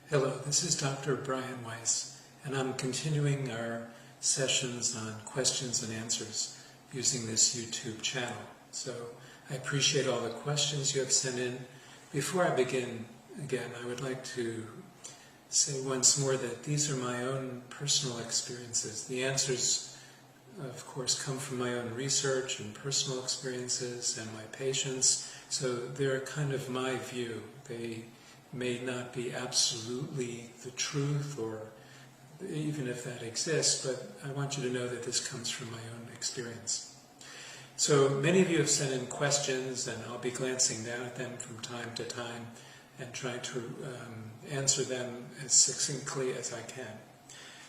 Hello, this is Dr. Brian Weiss, and I'm continuing our sessions on questions and answers using this YouTube channel. So I appreciate all the questions you have sent in. Before I begin, again, I would like to say once more that these are my own personal experiences. The answers, of course, come from my own research and personal experiences and my patients, so they're kind of my view. They may not be absolutely the truth, or even if that exists, but I want you to know that this comes from my own experience. So many of you have sent in questions, and I'll be glancing down at them from time to time and trying to answer them as succinctly as I can.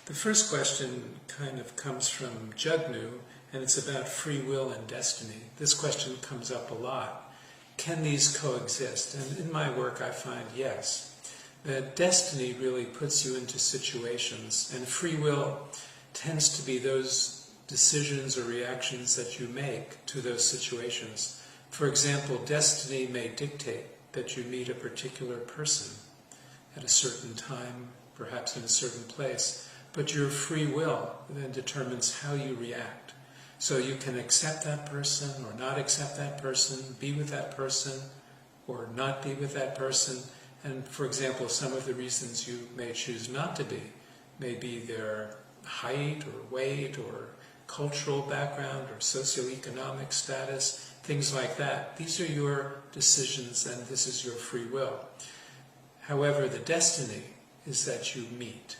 The first question kind of comes from Jugnu, and it's about free will and destiny. This question comes up a lot. Can these coexist? And in my work I find yes, that destiny really puts you into situations, and free will tends to be those decisions or reactions that you make to those situations. For example, destiny may dictate that you meet a particular person at a certain time, perhaps in a certain place, but your free will then determines how you react. So you can accept that person or not accept that person, be with that person or not be with that person. And for example, some of the reasons you may choose not to be may be their height or weight or cultural background or socioeconomic status, things like that. These are your decisions and this is your free will. However, the destiny is that you meet.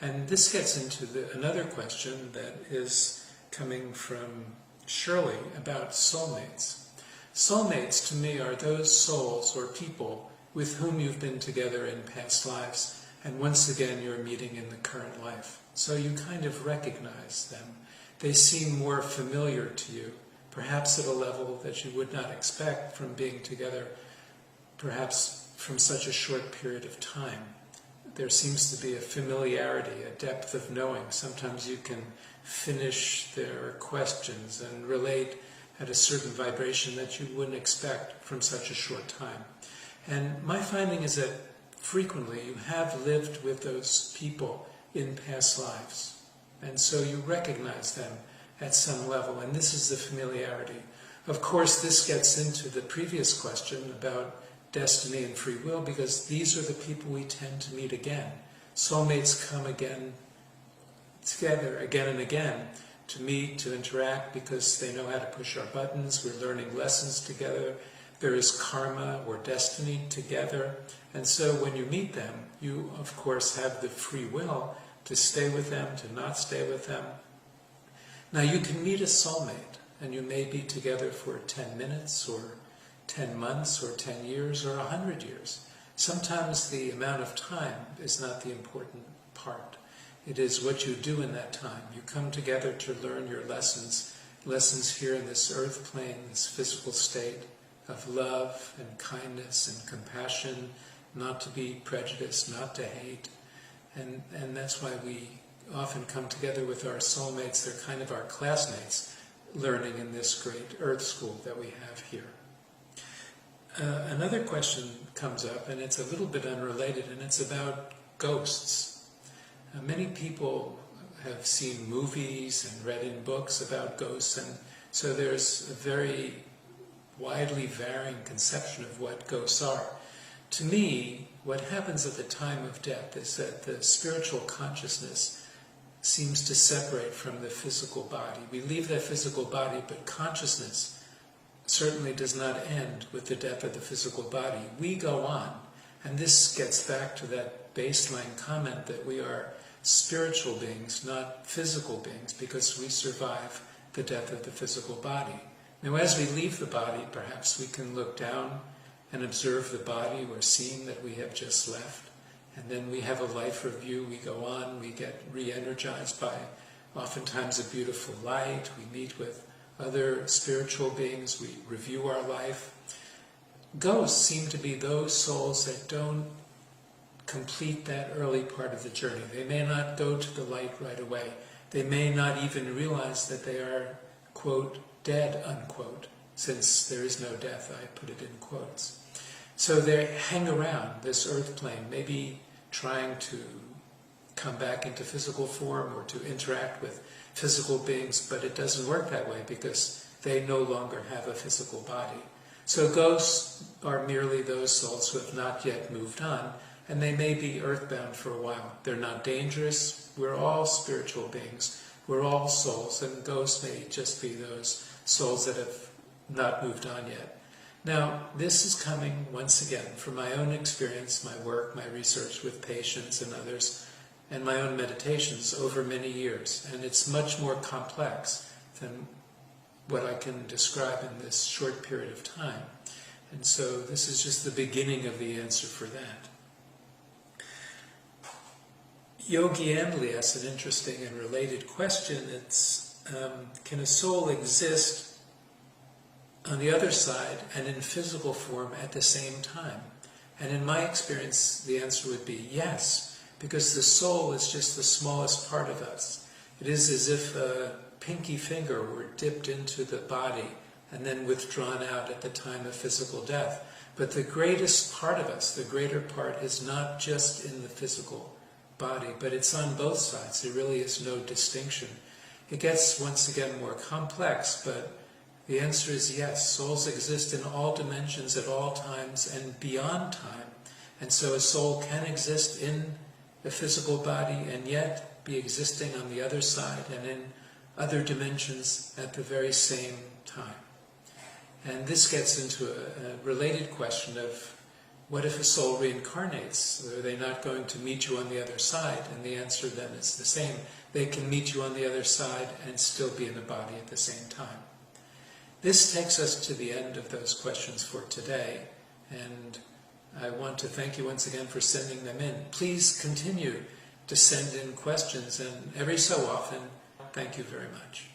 And this gets into another question that is coming from Shirley about soulmates. Soulmates to me are those souls or people with whom you've been together in past lives, and once again you're meeting in the current life. So you kind of recognize them. They seem more familiar to you, perhaps at a level that you would not expect from being together, perhaps from such a short period of time. There seems to be a familiarity, a depth of knowing. Sometimes you can finish their questions and relate at a certain vibration that you wouldn't expect from such a short time. And my finding is that frequently you have lived with those people in past lives. And so you recognize them at some level, and this is the familiarity. Of course, this gets into the previous question about destiny and free will, because these are the people we tend to meet again. Soulmates come again, together again and again, to meet, to interact, because they know how to push our buttons. We're learning lessons together. There is karma or destiny together. And so when you meet them, you of course have the free will to stay with them, to not stay with them. Now you can meet a soulmate, and you may be together for 10 minutes or 10 months or 10 years or 100 years. Sometimes the amount of time is not the important part. It is what you do in that time. You come together to learn your lessons here in this earth plane, this physical state of love and kindness and compassion, not to be prejudiced, not to hate. And that's why we often come together with our soulmates. They're kind of our classmates, learning in this great earth school that we have here. Another question comes up, and it's a little bit unrelated, and it's about ghosts. Many people have seen movies and read in books about ghosts, and so there's a very widely varying conception of what ghosts are. To me, what happens at the time of death is that the spiritual consciousness seems to separate from the physical body. We leave that physical body, but consciousness certainly does not end with the death of the physical body. We go on, and this gets back to that baseline comment that we are spiritual beings, not physical beings, because we survive the death of the physical body. Now, as we leave the body, perhaps we can look down and observe the body we're seeing that we have just left, and then we have a life review. We go on, we get re-energized by oftentimes a beautiful light. We meet with other spiritual beings, we review our life. Ghosts seem to be those souls that don't complete that early part of the journey. They may not go to the light right away. They may not even realize that they are, quote, dead, unquote, since there is no death, I put it in quotes. So they hang around this earth plane, maybe trying to come back into physical form or to interact with physical beings, but it doesn't work that way because they no longer have a physical body. So ghosts are merely those souls who have not yet moved on, and they may be earthbound for a while. They're not dangerous. We're all spiritual beings. We're all souls, and ghosts may just be those souls that have not moved on yet. Now, this is coming, once again, from my own experience, my work, my research with patients and others, and my own meditations over many years. And it's much more complex than what I can describe in this short period of time. And so this is just the beginning of the answer for that. Yogi Andley asks an interesting and related question. It's, can a soul exist on the other side and in physical form at the same time? And in my experience, the answer would be yes, because the soul is just the smallest part of us. It is as if a pinky finger were dipped into the body and then withdrawn out at the time of physical death. But the greatest part of us, the greater part, is not just in the physical body, but it's on both sides. There really is no distinction. It gets, once again, more complex, but the answer is yes. Souls exist in all dimensions at all times and beyond time. And so a soul can exist in the physical body and yet be existing on the other side and in other dimensions at the very same time. And this gets into a related question of, what if a soul reincarnates? Are they not going to meet you on the other side? And the answer then is the same. They can meet you on the other side and still be in the body at the same time. This takes us to the end of those questions for today, and I want to thank you once again for sending them in. Please continue to send in questions, and every so often, thank you very much.